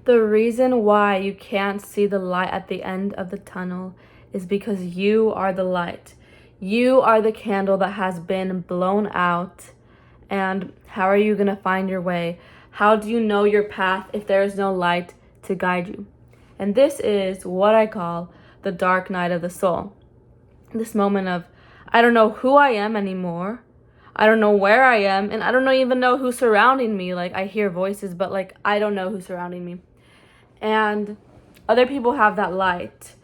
The reason why you can't see the light at the end of the tunnel is because you are the light. You are the candle that has been blown out. And how are you going to find your way? How do you know your path if there is no light to guide you? And this is what I call the dark night of the soul. This moment of, I don't know who I am anymore. I don't know where I am, and I don't even know who's surrounding me. Like, I hear voices, but like, I don't know who's surrounding me. And other people have that light.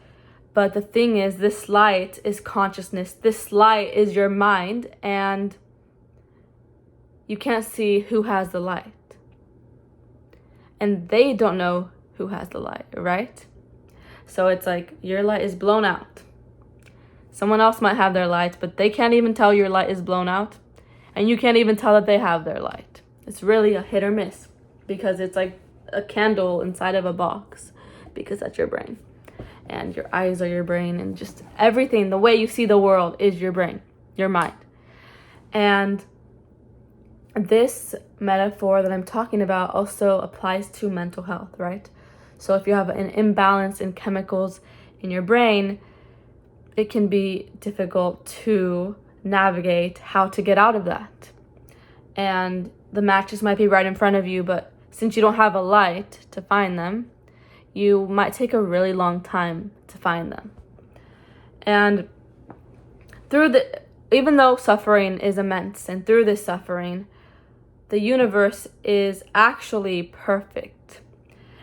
But the thing is, this light is consciousness. This light is your mind, and you can't see who has the light. And they don't know who has the light, right? So it's like your light is blown out. Someone else might have their light, but they can't even tell your light is blown out. And you can't even tell that they have their light. It's really a hit or miss, because it's like a candle inside of a box, because that's your brain. And your eyes are your brain, and just everything, the way you see the world is your brain, your mind. And this metaphor that I'm talking about also applies to mental health, right? So if you have an imbalance in chemicals in your brain, it can be difficult to navigate how to get out of that. And the matches might be right in front of you, but since you don't have a light to find them, you might take a really long time to find them. And even though suffering is immense, and through this suffering, the universe is actually perfect.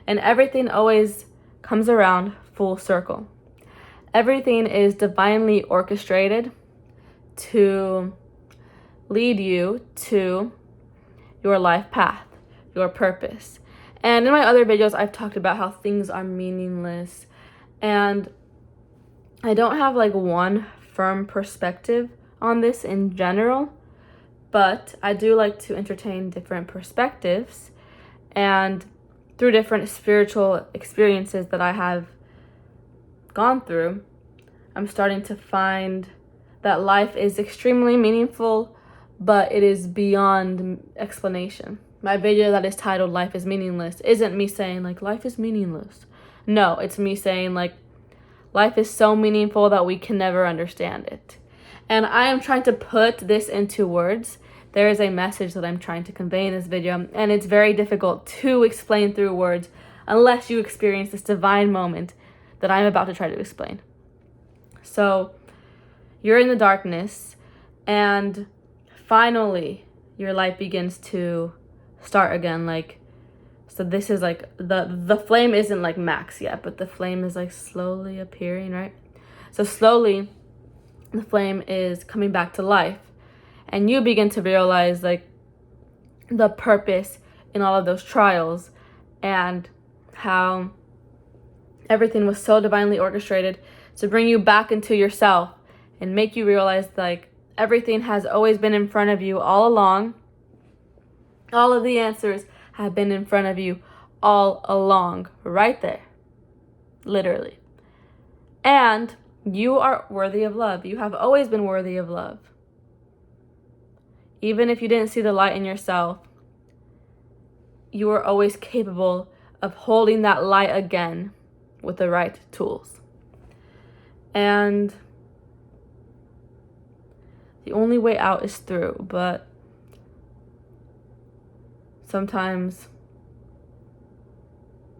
And everything always comes around full circle. Everything is divinely orchestrated to lead you to your life path, your purpose. And in my other videos, I've talked about how things are meaningless. And I don't have like one firm perspective on this in general, but I do like to entertain different perspectives. And through different spiritual experiences that I have gone through, I'm starting to find that life is extremely meaningful, but it is beyond explanation. My video that is titled Life is Meaningless isn't me saying like life is meaningless. No, it's me saying like life is so meaningful that we can never understand it. And I am trying to put this into words. There is a message that I'm trying to convey in this video, and it's very difficult to explain through words unless you experience this divine moment that I'm about to try to explain. So you're in the darkness, and finally your light begins to start again. Like, so this is like the flame isn't like max yet, but the flame is like slowly appearing, right? So slowly the flame is coming back to life, and you begin to realize like the purpose in all of those trials, and how everything was so divinely orchestrated to bring you back into yourself and make you realize like everything has always been in front of you all along. All of the answers have been in front of you all along, right there, literally. And you are worthy of love. You have always been worthy of love. Even if you didn't see the light in yourself, you are always capable of holding that light again with the right tools. And the only way out is through, but sometimes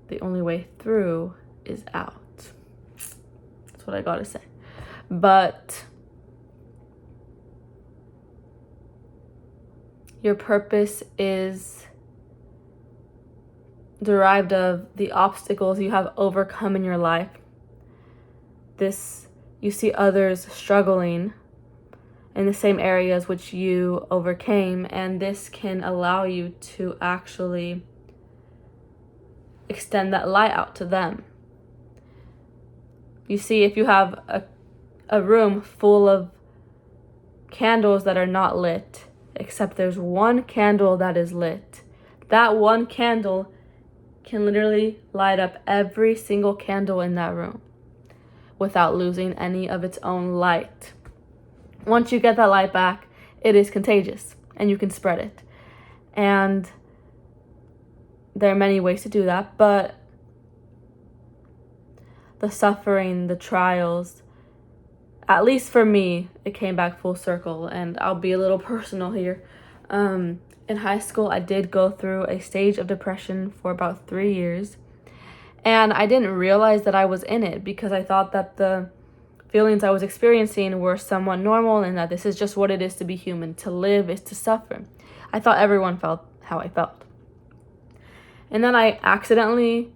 the only way through is out. That's what I gotta say. But your purpose is derived of the obstacles you have overcome in your life. You see others struggling in the same areas which you overcame, and this can allow you to actually extend that light out to them. You see, if you have a room full of candles that are not lit, except there's one candle that is lit, that one candle can literally light up every single candle in that room without losing any of its own light. Once you get that light back, it is contagious and you can spread it. And there are many ways to do that, but the suffering, the trials, at least for me, it came back full circle. And I'll be a little personal here. In high school, I did go through a stage of depression for about 3 years. And I didn't realize that I was in it because I thought that the feelings I was experiencing were somewhat normal and that this is just what it is to be human. To live is to suffer. I thought everyone felt how I felt. And then I accidentally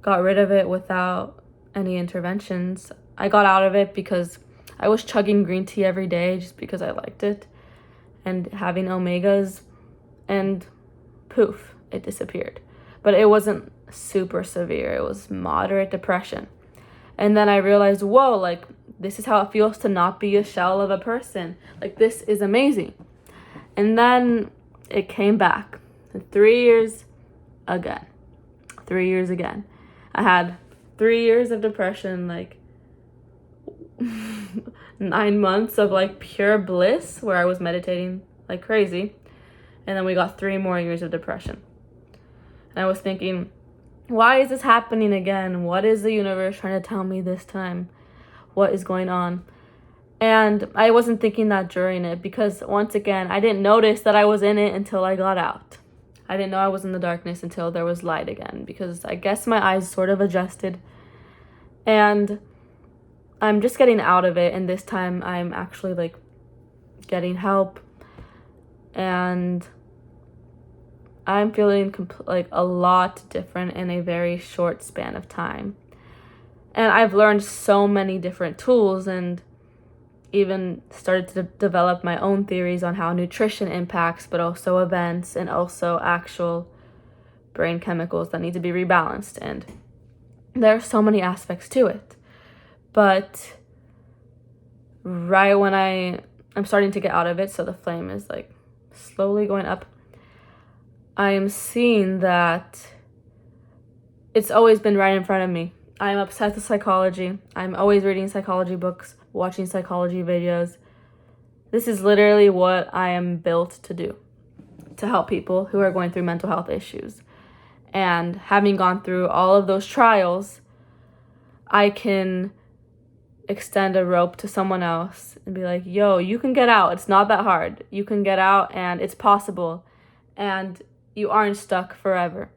got rid of it without any interventions. I got out of it because I was chugging green tea every day just because I liked it and having omegas, and poof, it disappeared. But it wasn't super severe. It was moderate depression. And then I realized, whoa, like, this is how it feels to not be a shell of a person. Like, this is amazing. And then it came back. 3 years again. 3 years again. I had 3 years of depression, like 9 months of like pure bliss where I was meditating like crazy. And then we got 3 more years of depression. And I was thinking, why is this happening again? What is the universe trying to tell me this time? What is going on? And I wasn't thinking that during it because, once again, I didn't notice that I was in it until I got out. I didn't know I was in the darkness until there was light again because I guess my eyes sort of adjusted. And I'm just getting out of it, and this time I'm actually like getting help. And I'm feeling like a lot different in a very short span of time. And I've learned so many different tools and even started to develop my own theories on how nutrition impacts, but also events and also actual brain chemicals that need to be rebalanced. And there are so many aspects to it. But right when I'm starting to get out of it, so the flame is like slowly going up, I am seeing that it's always been right in front of me. I am obsessed with psychology. I'm always reading psychology books, watching psychology videos. This is literally what I am built to do, to help people who are going through mental health issues. And having gone through all of those trials, I can extend a rope to someone else and be like, yo, you can get out. It's not that hard. You can get out and it's possible. And you aren't stuck forever.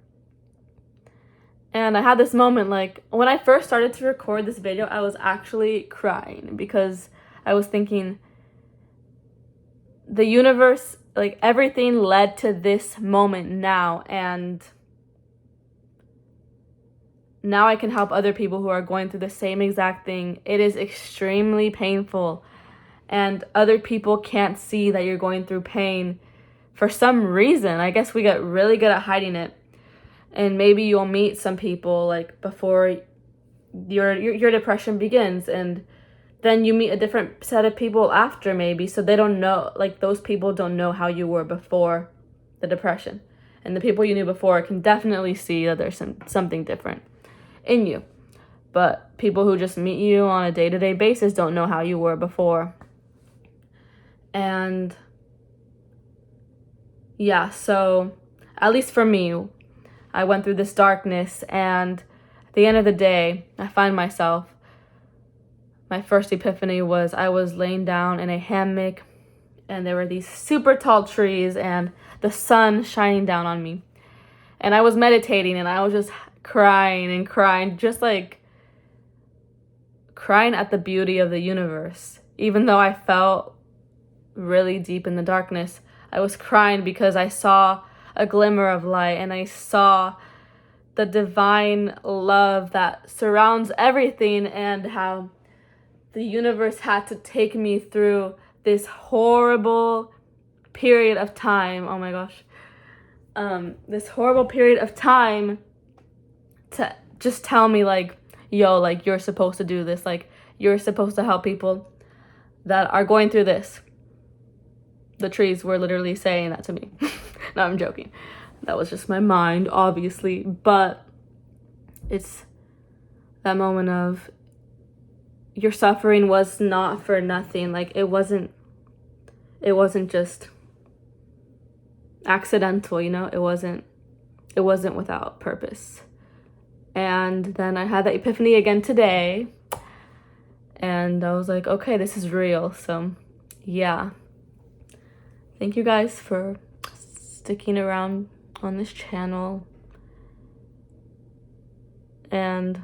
And I had this moment, like, when I first started to record this video, I was actually crying because I was thinking, the universe, like, everything led to this moment now, and now I can help other people who are going through the same exact thing. It is extremely painful, and other people can't see that you're going through pain for some reason. I guess we get really good at hiding it. And maybe you'll meet some people like before your depression begins, and then you meet a different set of people after, maybe, so they don't know, like, those people don't know how you were before the depression. And the people you knew before can definitely see that there's something different in you. But people who just meet you on a day-to-day basis don't know how you were before. And yeah, so at least for me, I went through this darkness, and at the end of the day, I find myself, my first epiphany was I was laying down in a hammock, and there were these super tall trees and the sun shining down on me. And I was meditating, and I was just crying and crying, just like crying at the beauty of the universe. Even though I felt really deep in the darkness, I was crying because I saw a glimmer of light, and I saw the divine love that surrounds everything, and how the universe had to take me through this horrible period of time. Oh my gosh. This horrible period of time to just tell me, like, yo, like, you're supposed to do this. Like, you're supposed to help people that are going through this. The trees were literally saying that to me. No, I'm joking. That was just my mind, obviously. But it's that moment of, your suffering was not for nothing. Like, it wasn't just accidental, you know? It wasn't without purpose. And then I had that epiphany again today. And I was like, okay, this is real. So, yeah. Thank you guys for sticking around on this channel. And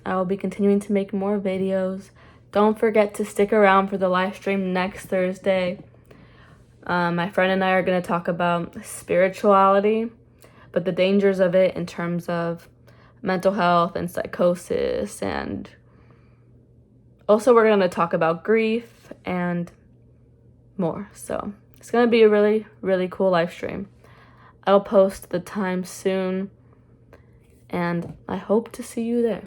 I will be continuing to make more videos. Don't forget to stick around for the live stream next Thursday. My friend and I are going to talk about spirituality, but the dangers of it in terms of mental health and psychosis, and also we're going to talk about grief and more. So it's going to be a really, really cool live stream. I'll post the time soon, and I hope to see you there.